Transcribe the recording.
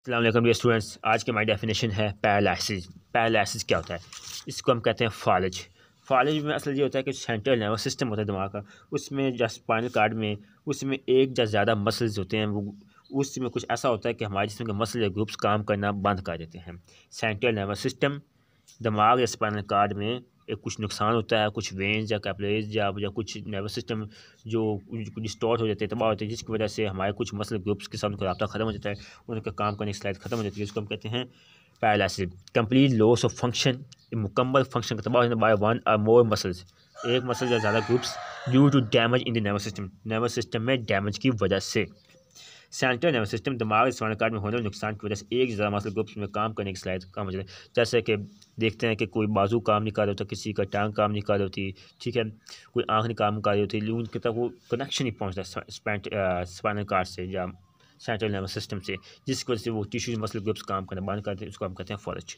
السلام علیکم dear students, آج کی ہماری ڈیفینیشن ہے پیرالائسس۔ پیرالائسس کیا ہوتا ہے؟ اس کو ہم کہتے ہیں فالج۔ فالج میں اصل یہ ہوتا ہے کہ سینٹرل نروس سسٹم ہوتا ہے دماغ کا، اس میں جو اسپائنل کارڈ میں اس میں ایک یا زیادہ مسلز ہوتے ہیں، وہ اس میں کچھ ایسا ہوتا ہے کہ ہمارے جسم کے مسل یا گروپس کام کرنا بند کر دیتے ہیں۔ سینٹرل نروس سسٹم دماغ یا اسپائنل کارڈ میں کچھ نقصان ہوتا ہے، کچھ وینز یا کیپلریز یا کچھ نروس سسٹم جو ڈسٹورٹ ہو جاتے ہیں، تباہ ہوتے ہیں، جس کی وجہ سے ہمارے کچھ مسل گروپس کے ساتھ ان کا رابطہ ختم ہو جاتا ہے، ان کا کام کرنے کی صلاحیت ختم ہو جاتی ہے، اس کو ہم کہتے ہیں پیرالائسس۔ کمپلیٹ لاس آف فنکشن، مکمل فنکشن کا تباہ ہو جانا بائی ون اور مور مسلز، ایک مسل یا زیادہ groups, due to damage in the nervous system, nervous system میں ڈیمیج کی وجہ سے۔ سینٹرل نروس سسٹم دماغ اسپائنل کارڈ میں ہونے والے نقصان کی وجہ سے ایک زیادہ مسل گروپس میں کام کرنے کی صلاحیت کم ہو جاتی ہے، جیسے کہ دیکھتے ہیں کہ کوئی بازو کام نہیں کر رہا ہوتا، کسی کا ٹانگ کام نہیں کر رہی ہوتی، ٹھیک ہے، کوئی آنکھ نہیں کام کر رہی ہوتی، ان کے تک وہ کنیکشن نہیں پہنچتا اسپائنل کارڈ سے یا سینٹرل نروس سسٹم سے، جس کی وجہ سے وہ ٹیشو مسل گروپس کام کرنا بند کرتے ہیں، اس کو ہم کہتے ہیں فالج۔